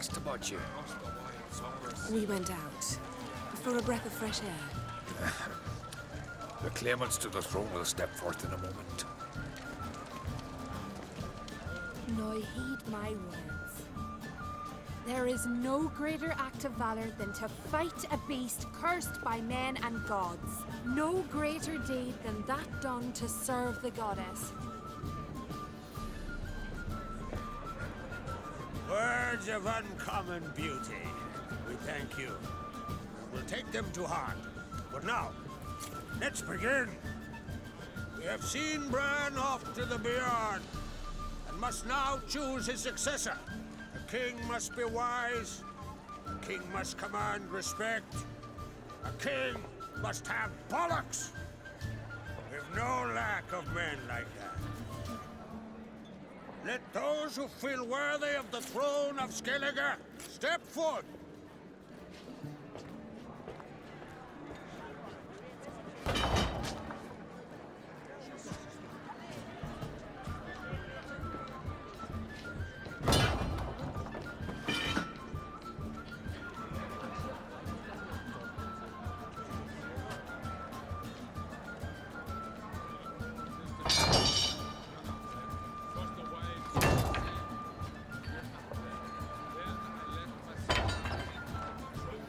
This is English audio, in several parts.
asked about you. We went out for a breath of fresh air. The claimants to the throne will step forth in a moment. Now heed my words. There is no greater act of valor than to fight a beast cursed by men and gods. No greater deed than that done to serve the goddess. Words of uncommon beauty. We thank you. We'll take them to heart. But now, let's begin. We have seen Bran off to the beyond, and must now choose his successor. A king must be wise. A king must command respect. A king must have bollocks. We've no lack of men like that. Let those who feel worthy of the throne of Skellige step forth.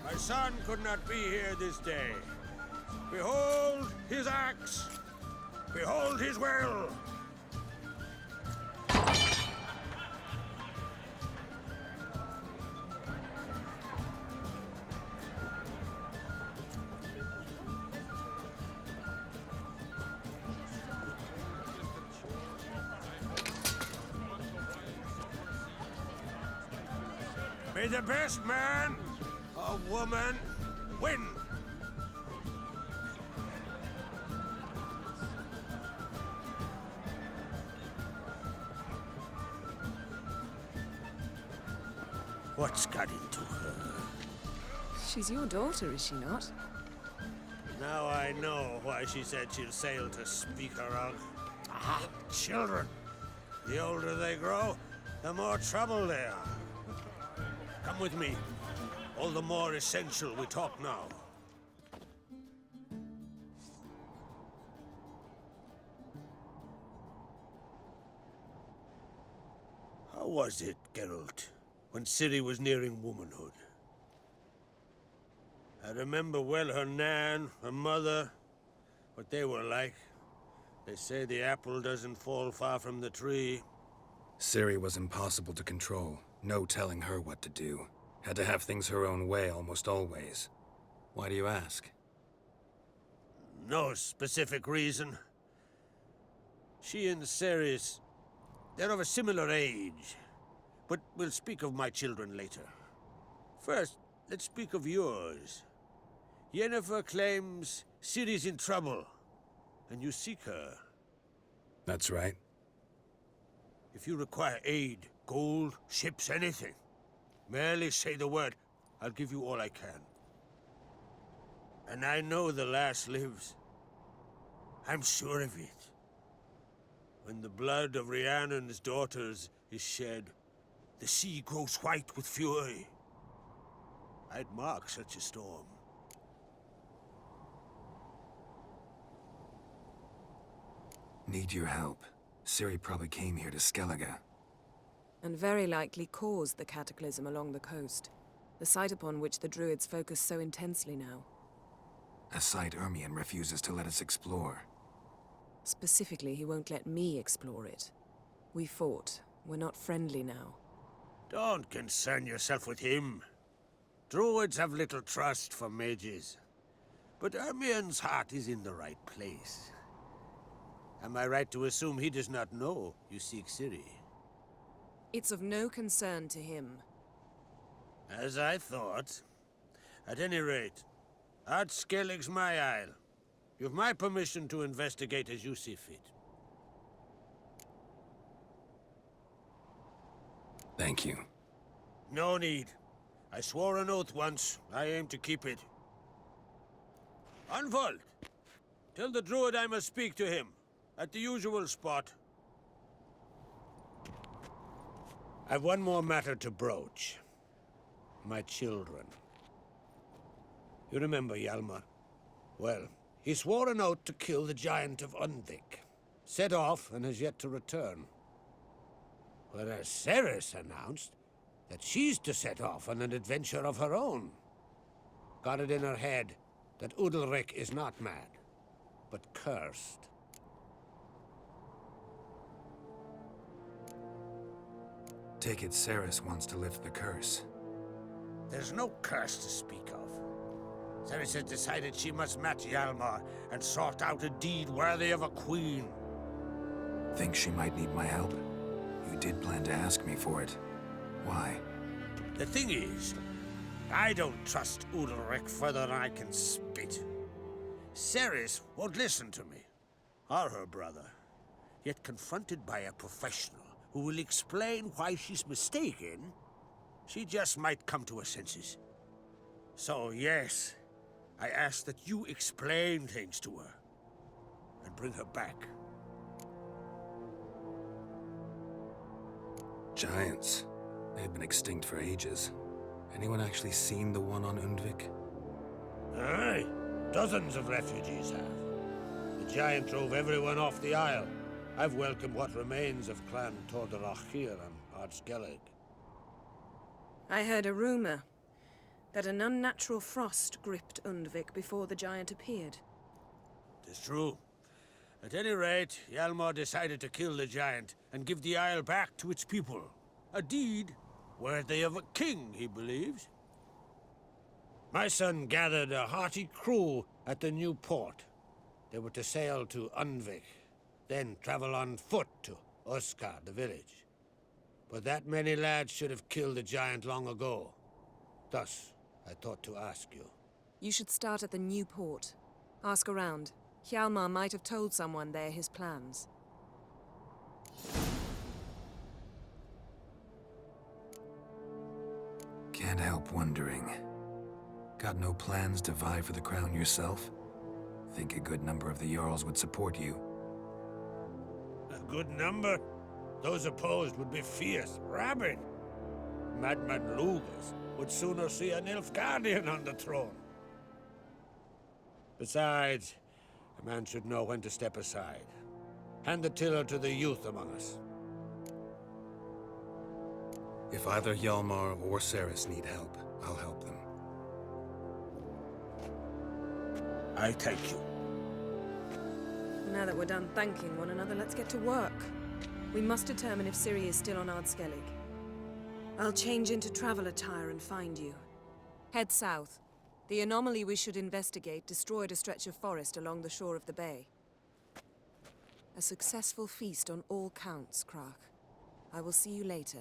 My son could not be here this day. Behold his axe. Behold his will. May the best man or woman win. What's got into her? She's your daughter, is she not? Now I know why she said she'll sail to speak her of. Ah, children. The older they grow, the more trouble they are. Come with me. All the more essential we talk now. How was it, Geralt, when Ciri was nearing womanhood? I remember well her nan, her mother, what they were like. They say the apple doesn't fall far from the tree. Ciri was impossible to control. No telling her what to do. Had to have things her own way almost always. Why do you ask? No specific reason. She and Ceres, they're of a similar age. But we'll speak of my children later. First, let's speak of yours. Yennefer claims Ciri's in trouble, and you seek her. That's right. If you require aid, gold, ships, anything, merely say the word. I'll give you all I can. And I know the lass lives. I'm sure of it. When the blood of Rhiannon's daughters is shed, the sea grows white with fury. I'd mark such a storm. Need your help. Ciri probably came here to Skellige. And very likely caused the cataclysm along the coast. The site upon which the Druids focus so intensely now. A site Ermion refuses to let us explore. Specifically, he won't let me explore it. We fought. We're not friendly now. Don't concern yourself with him. Druids have little trust for mages. But Ermion's heart is in the right place. Am I right to assume he does not know you seek Ciri? It's of no concern to him. As I thought. At any rate, Ard Skellig's my isle. You've my permission to investigate as you see fit. Thank you. No need. I swore an oath once. I aim to keep it. Unfold. Tell the druid I must speak to him. At the usual spot. I've one more matter to broach. my children. You remember Hjalmar? Well, he swore an oath to kill the giant of Undvik. Set off and has yet to return. Whereas Ceres announced that she's to set off on an adventure of her own. Got it in her head that Udalric is not mad, but cursed. Take it Ceres wants to lift the curse. There's no curse to speak of. Ceres has decided she must match Hjalmar and sort out a deed worthy of a queen. Think she might need my help? You did plan to ask me for it. Why? The thing is, I don't trust Udalric further than I can spit. Ceres won't listen to me, or her brother. Yet confronted by a professional who will explain why she's mistaken, she just might come to her senses. So yes, I ask that you explain things to her and bring her back. Giants. They've been extinct for ages. Anyone actually seen the one on Undvik? Aye, dozens of refugees have. The giant drove everyone off the isle. I've welcomed what remains of Clan Tordarachir and Ardskellig. I heard a rumor that an unnatural frost gripped Undvik before the giant appeared. It's true. At any rate, Hjalmar decided to kill the giant and give the isle back to its people. A deed worthy of a king, he believes. My son gathered a hearty crew at the new port. They were to sail to Undvik, then travel on foot to Oskar, the village. But that many lads should have killed the giant long ago. Thus, I thought to ask you. You should start at the new port. Ask around. Hjalmar might have told someone there his plans. Can't help wondering. Got no plans to vie for the crown yourself? Think a good number of the Jarls would support you. A good number? Those opposed would be fierce, rabid. Madman Lugas would sooner see an Nilfgaardian on the throne. Besides, a man should know when to step aside. Hand the tiller to the youth among us. If either Hjalmar or Ceres need help, I'll help them. I thank you. Now that we're done thanking one another, let's get to work. We must determine if Ciri is still on Ardskellig. I'll change into travel attire and find you. Head south. The anomaly we should investigate destroyed a stretch of forest along the shore of the bay. A successful feast on all counts, Krach. I will see you later.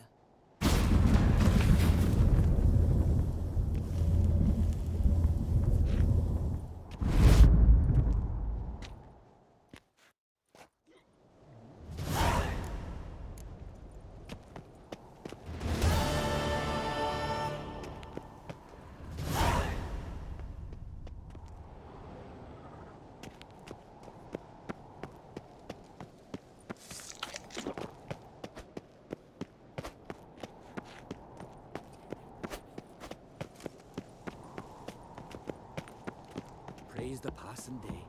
Praise the passing day.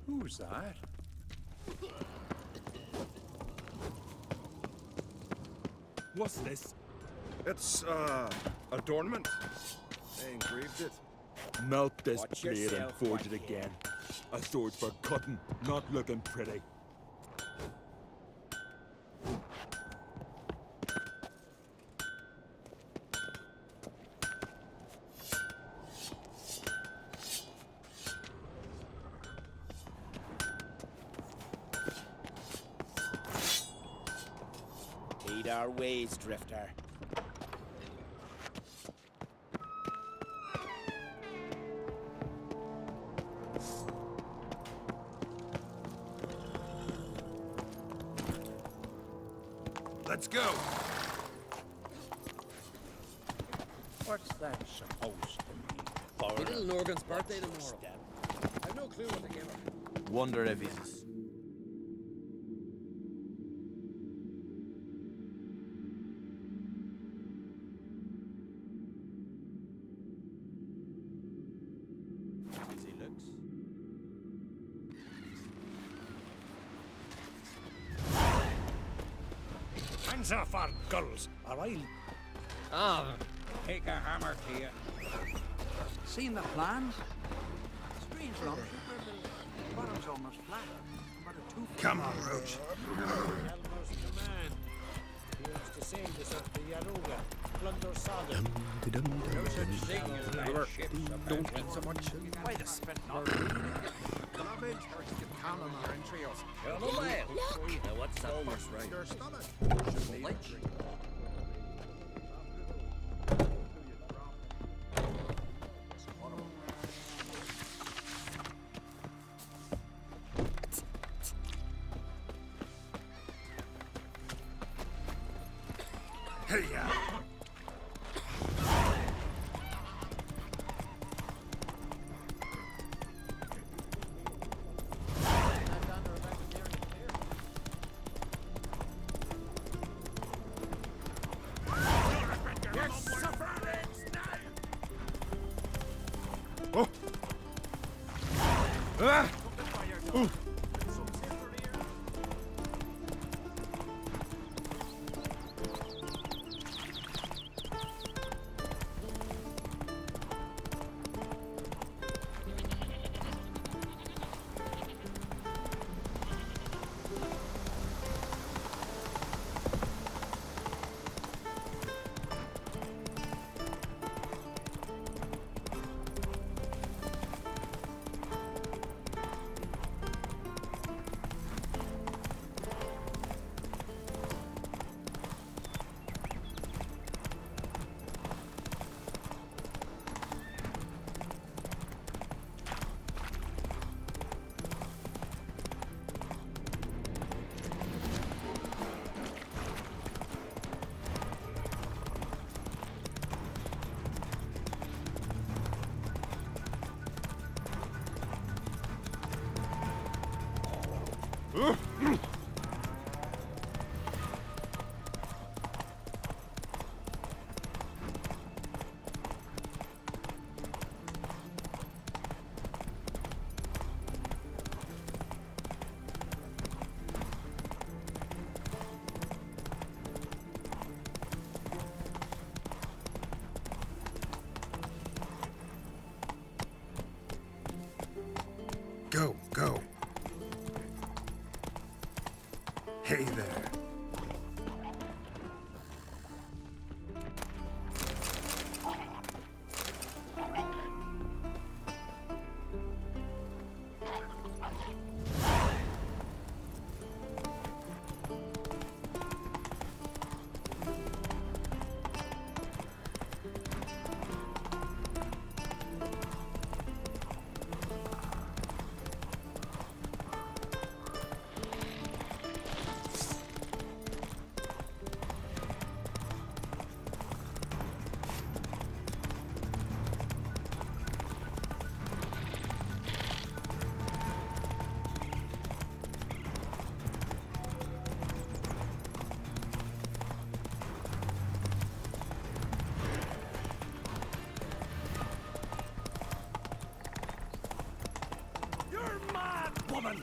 Who's that? What's this? It's, adornment. They engraved it. Melt this Watch blade and yourself, forge it white again. A sword for cutting, not looking pretty. Heed our ways, Drifter. Let's go. What's that supposed to mean? For Little Norgan's birthday tomorrow. step. I've no clue what to give her. Wonder if he's... hands off our gulls, or I'll take a hammer to you. Seen the plans? Strange lump. Bottom's almost flat. But a two-foot. Come on, Roach. Elmo's command. He wants to sail us up to Yaruga, plunder Sodom. No such thing as land ships. Don't eat so much. Why the spit not? Garbage. Count on our entrails. Look! Now what's that? Almost right. Your stomach. Should need a drink. Hey-ya! Oh! Ah! Ooh! Go, go. Hey there. Woman!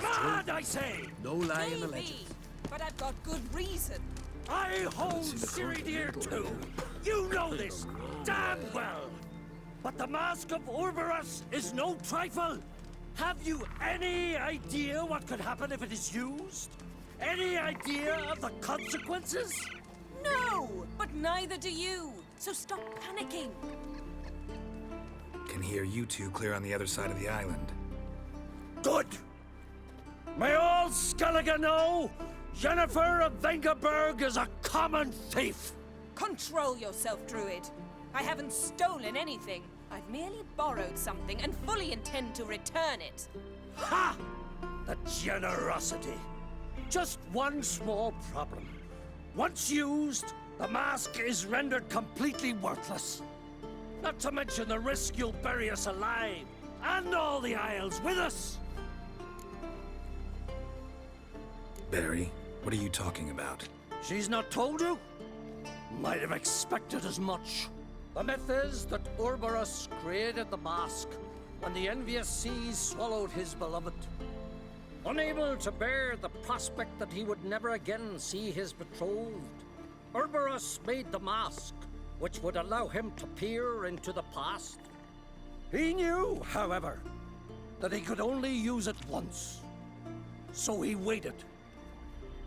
Mad, I say! No lie in the Maybe, legend. but I've got good reason. I hold Ciridir too. You know this damn well. But the Mask of Urberus is no trifle. Have you any idea what could happen if it is used? Any idea of the consequences? No, but neither do you. So stop panicking. Can hear you two clear on the other side of the island. Good. May all Skellige know Jennifer of Vengerberg is a common thief. Control yourself, Druid. I haven't stolen anything. I've merely borrowed something and fully intend to return it. Ha! The generosity. Just one small problem. Once used, the mask is rendered completely worthless. Not to mention the risk you'll bury us alive, and all the Isles with us. Barry, what are you talking about? She's not told you? Might have expected as much. The myth is that Urberus created the mask when the envious seas swallowed his beloved. Unable to bear the prospect that he would never again see his betrothed, Urberus made the mask, which would allow him to peer into the past. He knew, however, that he could only use it once. So he waited.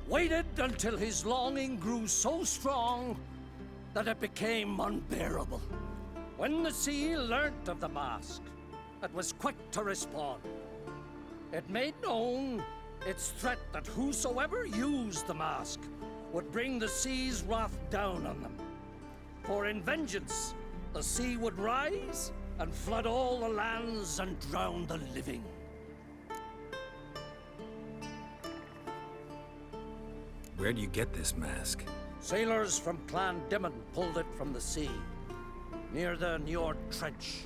Waited until his longing grew so strong that it became unbearable. When the sea learnt of the mask, it was quick to respond. It made known its threat that whosoever used the mask would bring the sea's wrath down on them. For in vengeance, the sea would rise and flood all the lands and drown the living. Where'd you get this mask? Sailors from Clan Dimon pulled it from the sea, near the Njord Trench.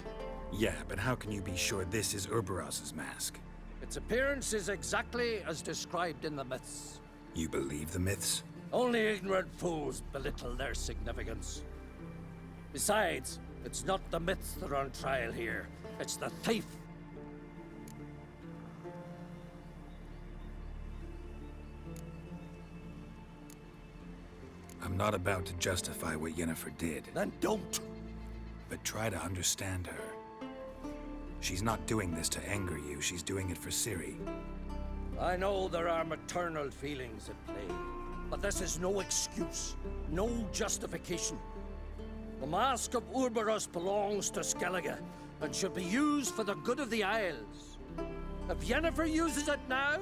Yeah, but how can you be sure this is Urberos's mask? Its appearance is exactly as described in the myths. You believe the myths? Only ignorant fools belittle their significance. Besides, it's not the myths that are on trial here. It's the thief. I'm not about to justify what Yennefer did. Then don't. But try to understand her. She's not doing this to anger you, she's doing it for Ciri. I know there are maternal feelings at play, but this is no excuse, no justification. The Mask of Urberus belongs to Skellige, and should be used for the good of the Isles. If Yennefer uses it now,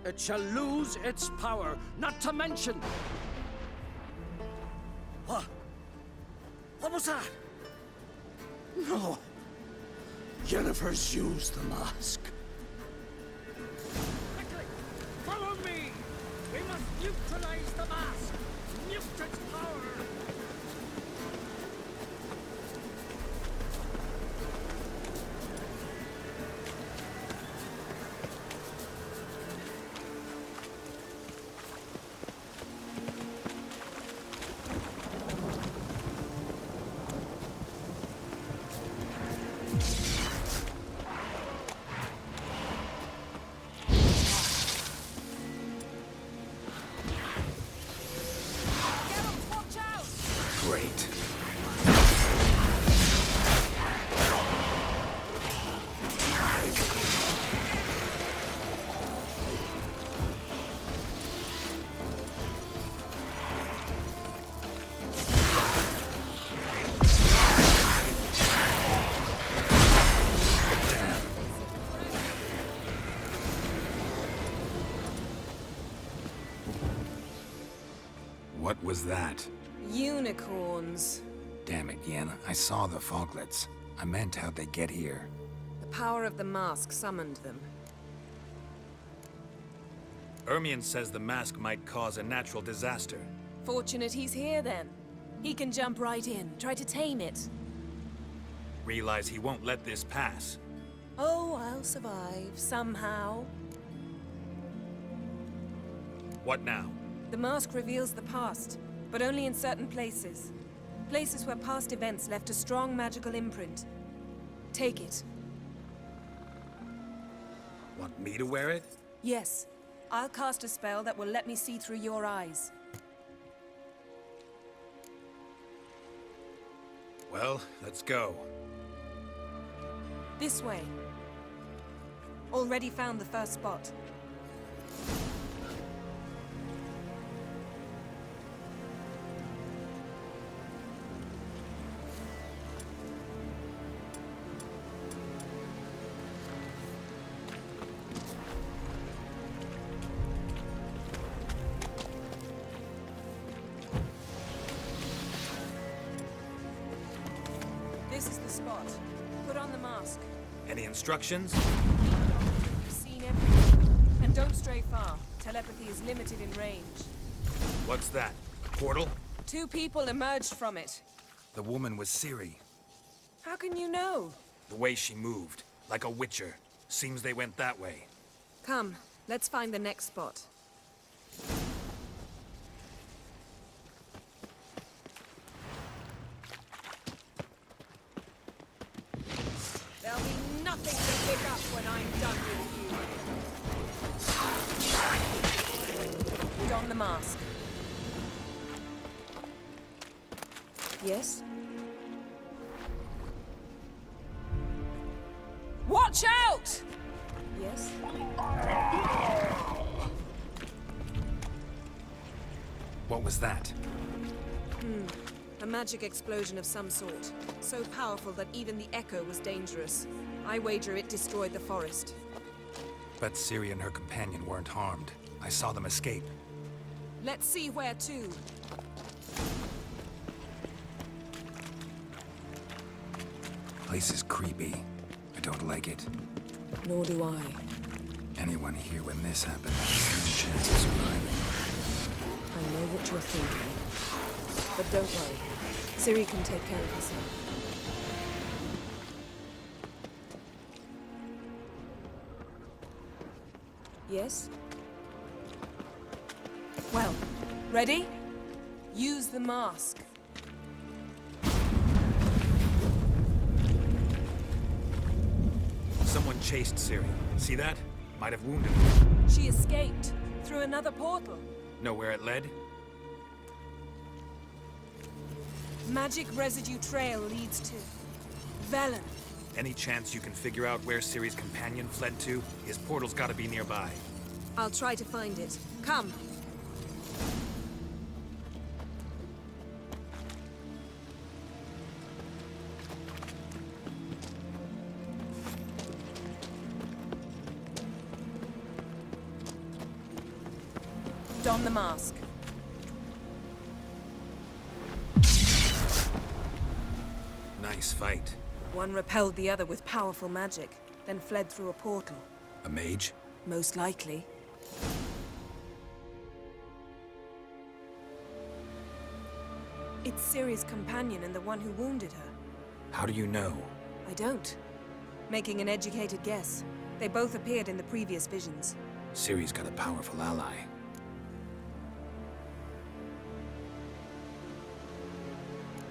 it shall lose its power, not to mention... What? What was that? No. Yennefer's used the mask. Quickly! Follow me! We must neutralize the mask! Nuke its power! Great. What was that? Unicorns. Damn it, Yen. I saw the foglets. I meant how'd they get here? The power of the mask summoned them. Ermion says the mask might cause a natural disaster. Fortunate he's here then. He can jump right in, try to tame it. Realize he won't let this pass. Oh, I'll survive, somehow. What now? The mask reveals the past, but only in certain places. Places where past events left a strong magical imprint. Take it. Want me to wear it? Yes. I'll cast a spell that will let me see through your eyes. Well, let's go. This way. Already found the first spot. This is the spot. Put on the mask. Any instructions? You've seen everything. And don't stray far. Telepathy is limited in range. What's that? A portal? 2 people emerged from it. The woman was Ciri. How can you know? The way she moved, like a witcher. Seems they went that way. Come, let's find the next spot. There'll be nothing to pick up when I'm done with you. Don the mask. Yes? Watch out! Yes? What was that? A magic explosion of some sort. So powerful that even the echo was dangerous. I wager it destroyed the forest. But Ciri and her companion weren't harmed. I saw them escape. Let's see where to. Place is creepy. I don't like it. Nor do I. Anyone here when this happened had a slim chance of surviving. I know what you're thinking. But don't worry. Ciri can take care of herself. Yes? Well, ready? Use the mask. Someone chased Ciri. See that? Might have wounded her. She escaped through another portal. Know where it led? Magic residue trail leads to Velen. Any chance you can figure out where Ciri's companion fled to? His portal's gotta be nearby. I'll try to find it. Come. Don the mask. Nice fight. One repelled the other with powerful magic, then fled through a portal. A mage? Most likely. It's Ciri's companion and the one who wounded her. How do you know? I don't. Making an educated guess. They both appeared in the previous visions. Ciri's got a powerful ally.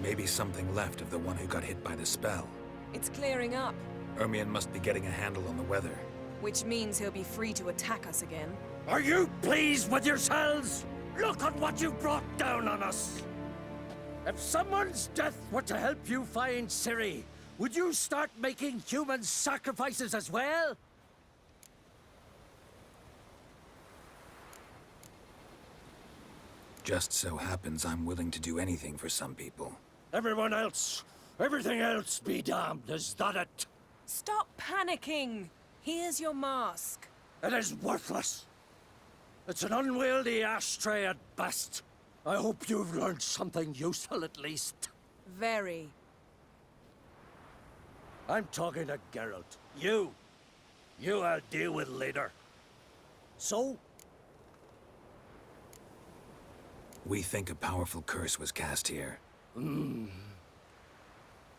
Maybe something left of the one who got hit by the spell. It's clearing up, Ermion must be getting a handle on the weather. which means he'll be free to attack us again. Are you pleased with yourselves? Look at what you brought down on us! If someone's death were to help you find Ciri, would you start making human sacrifices as well? Just so happens I'm willing to do anything for some people. Everyone else, everything else be damned, is that it? Stop panicking! Here's your mask. It is worthless. It's an unwieldy ashtray at best. I hope you've learned something useful at least. Very. I'm talking to Geralt. You I'll deal with later. So? We think a powerful curse was cast here.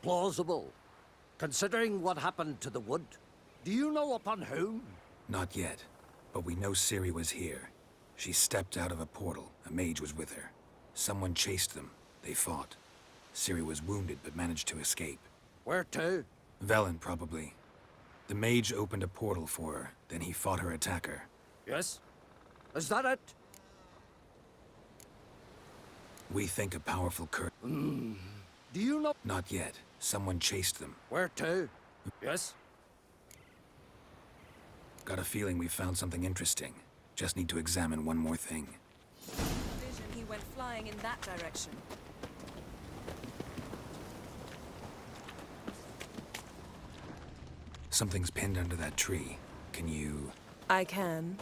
Plausible. Considering what happened to the wood. Do you know upon whom? Not yet, but we know Ciri was here. She stepped out of a portal. A mage was with her. Someone chased them. They fought. Ciri was wounded, but managed to escape. Where to? Velen, probably. The mage opened a portal for her, then he fought her attacker. Yes? Is that it? We think a powerful curse. Do you know? Not yet. Someone chased them. Where to? Yes? Got a feeling we found something interesting. Just need to examine one more thing. Vision, he went flying in that direction. Something's pinned under that tree. Can you... I can.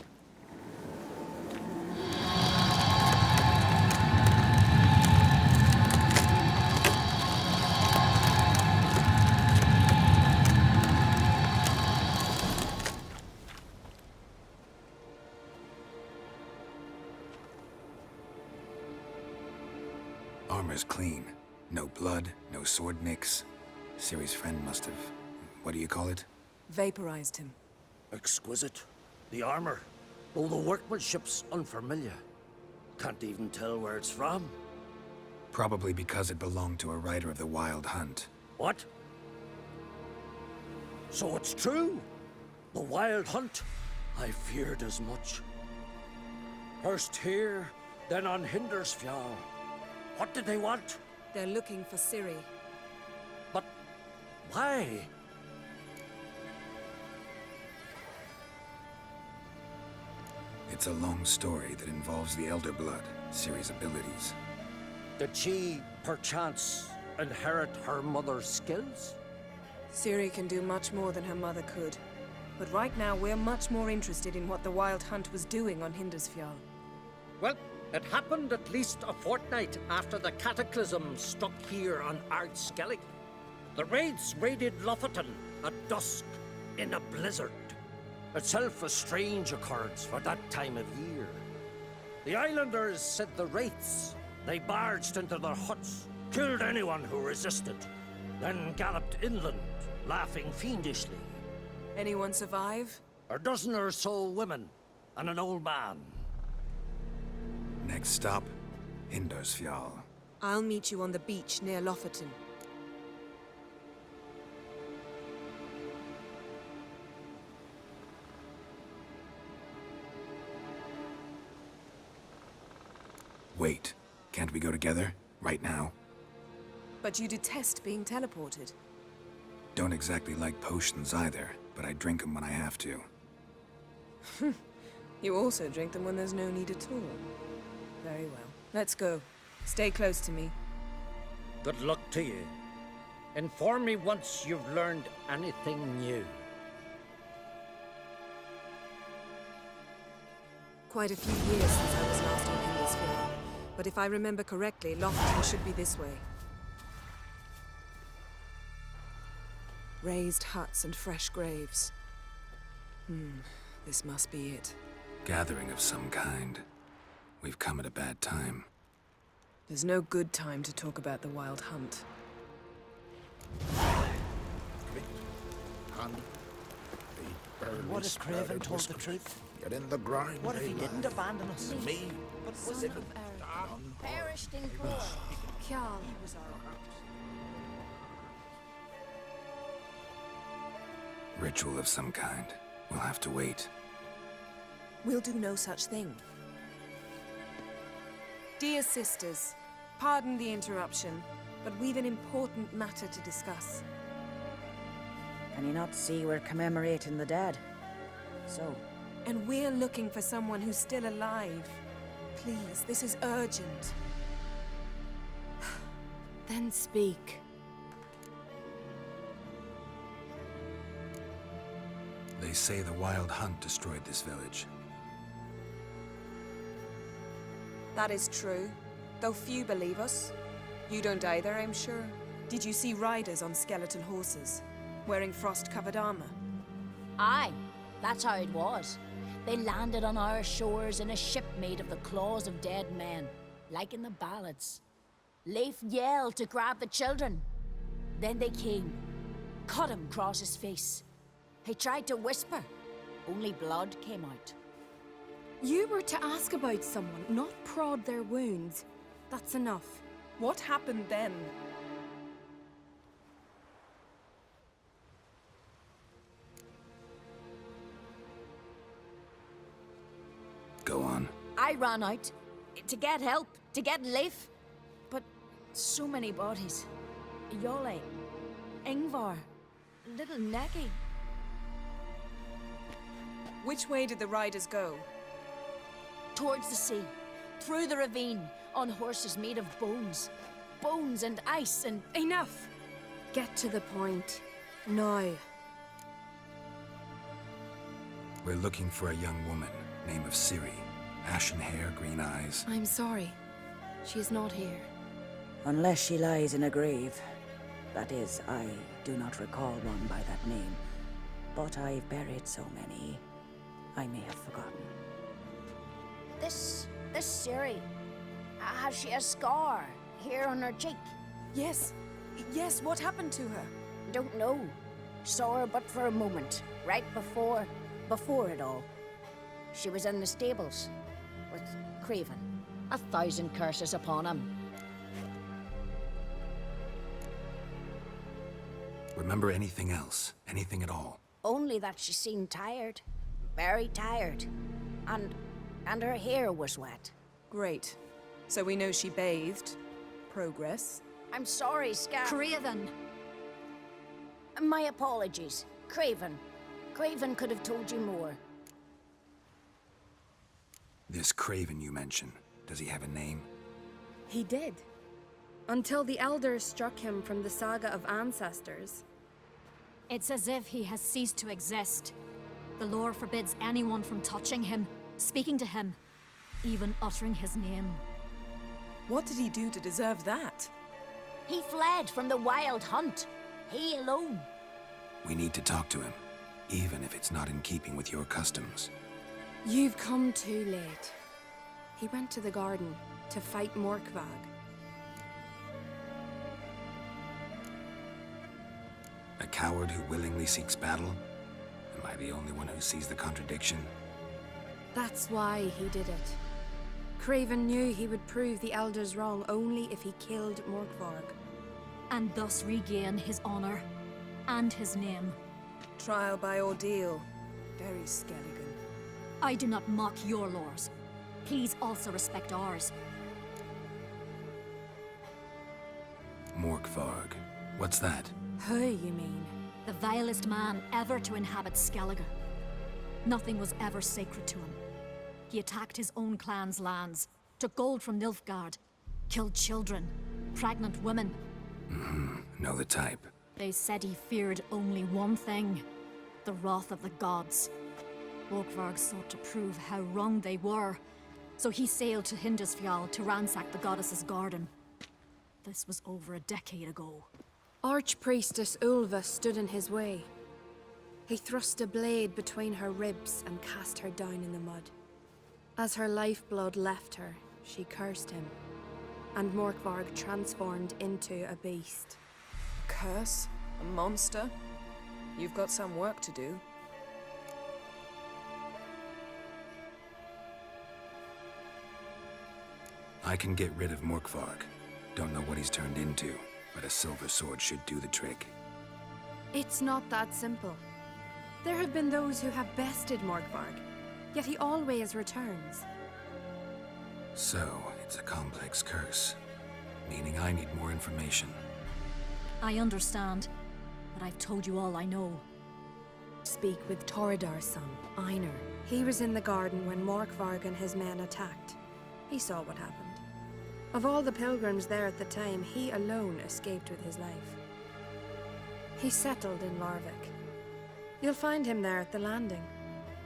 Armor's clean. No blood, no sword nicks. Ciri's friend must have... what do you call it? Vaporized him. Exquisite. The armor. Though the workmanship's unfamiliar. Can't even tell where it's from. Probably because it belonged to a rider of the Wild Hunt. What? So it's true? The Wild Hunt? I feared as much. First here, then on Hindersfjall. What did they want? They're looking for Ciri. But why? It's a long story that involves the Elder Blood, Ciri's abilities. Did she, perchance, inherit her mother's skills? Ciri can do much more than her mother could. But right now, we're much more interested in what the Wild Hunt was doing on Hindersfjall. Well, it happened at least a fortnight after the cataclysm struck here on Ardskellig. The raids raided Lofoten at dusk in a blizzard. Itself a strange occurrence for that time of year. The islanders said the wraiths. They barged into their huts, killed anyone who resisted, then galloped inland, laughing fiendishly. Anyone survive? A dozen or so women, and an old man. Next stop, Hindersfjall. I'll meet you on the beach near Lofoten. Wait, can't we go together? Right now? But you detest being teleported. Don't exactly like potions either, but I drink them when I have to. You also drink them when there's no need at all. Very well. Let's go. Stay close to me. Good luck to you. Inform me once you've learned anything new. Quite a few years since I was last on Hindersfjall. But if I remember correctly, Lofoten should be this way. Raised huts and fresh graves. This must be it. Gathering of some kind. We've come at a bad time. There's no good time to talk about the Wild Hunt. And What if Craven told the truth? get in the grind. What if he didn't abandon us? Me? But was it Perished in cold. Kjall. Ritual of some kind. We'll have to wait. We'll do no such thing. Dear sisters, pardon the interruption, but we've an important matter to discuss. Can you not see we're commemorating the dead? So, And we're looking for someone who's still alive. Please, this is urgent. Then speak. They say the Wild Hunt destroyed this village. That is true, though few believe us. You don't either, I'm sure. Did you see riders on skeleton horses, wearing frost-covered armor? aye, that's how it was. They landed on our shores in a ship made of the claws of dead men, like in the ballads. Leif yelled to grab the children. Then they came, cut him across his face. He tried to whisper, only blood came out. You were to ask about someone, not prod their wounds. That's enough. What happened then? Go on. I ran out to get help, to get Leif. But so many bodies. Yolle, Ingvar, little Necky. Which way did the riders go? Towards the sea, through the ravine, on horses made of bones. Bones and ice and... Enough! Get to the point. Now. We're looking for a young woman, name of Ciri. Ashen hair, green eyes. I'm sorry. She is not here. Unless she lies in a grave. That is, I do not recall one by that name. But I've buried so many, I may have forgotten. This Ciri, has she a scar here on her cheek? Yes. Yes, what happened to her? Don't know. Saw her but for a moment, right before it all. She was in the stables with Craven. 1,000 curses upon him. Remember anything else? Anything at all? Only that she seemed tired. Very tired. And And her hair was wet. Great. So we know she bathed. Progress. I'm sorry, Scar. Craven! My apologies. Craven. Craven could have told you more. This Craven you mention, does he have a name? He did. Until the Elders struck him from the saga of ancestors. It's as if he has ceased to exist. The lore forbids anyone from touching him, speaking to him, even uttering his name. What did he do to deserve that? He fled from the wild hunt. He alone. We need to talk to him, even if it's not in keeping with your customs. You've come too late. He went to the garden to fight Morkvag. A coward who willingly seeks battle? Am I the only one who sees the contradiction? That's why he did it. Craven knew he would prove the Elders wrong only if he killed Morkvarg. And thus regain his honor and his name. Trial by ordeal. Very Skelligan. I do not mock your laws. Please also respect ours. Morkvarg. What's that? Who, you mean? The vilest man ever to inhabit Skellige. Nothing was ever sacred to him. He attacked his own clan's lands, took gold from Nilfgaard, killed children, pregnant women. Know the type. They said he feared only one thing, the wrath of the gods. Morkvarg sought to prove how wrong they were, so he sailed to Hindisfjall to ransack the goddess's garden. This was over a decade ago. Archpriestess Ulva stood in his way. He thrust a blade between her ribs and cast her down in the mud. As her lifeblood left her, she cursed him, and Morkvarg transformed into a beast. Curse? A monster? You've got some work to do. I can get rid of Morkvarg. Don't know what he's turned into, but a silver sword should do the trick. It's not that simple. There have been those who have bested Morkvarg, yet he always returns. So, it's a complex curse, meaning I need more information. I understand, but I've told you all I know. Speak with Torridar's son, Einar. He was in the garden when Morkvarg and his men attacked. He saw what happened. Of all the pilgrims there at the time, he alone escaped with his life. He settled in Larvik. You'll find him there at the landing,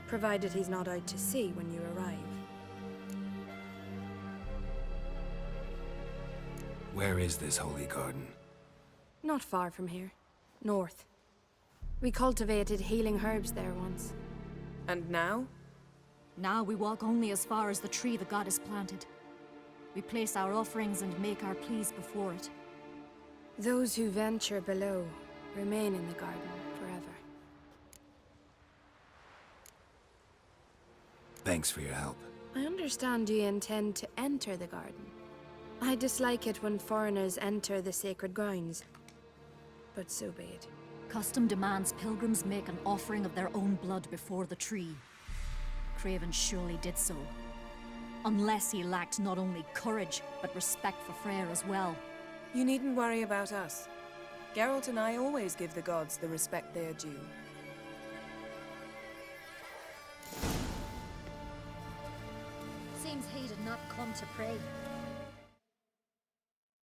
provided he's not out to sea when you arrive. Where is this holy garden? Not far from here. North. We cultivated healing herbs there once. And now? Now we walk only as far as the tree the goddess planted. We place our offerings and make our pleas before it. Those who venture below remain in the garden forever. Thanks for your help. I understand you intend to enter the garden. I dislike it when foreigners enter the sacred grounds, but so be it. Custom demands pilgrims make an offering of their own blood before the tree. Craven surely did so. Unless he lacked not only courage, but respect for Freyr as well. You needn't worry about us. Geralt and I always give the gods the respect they are due. Seems he did not come to pray.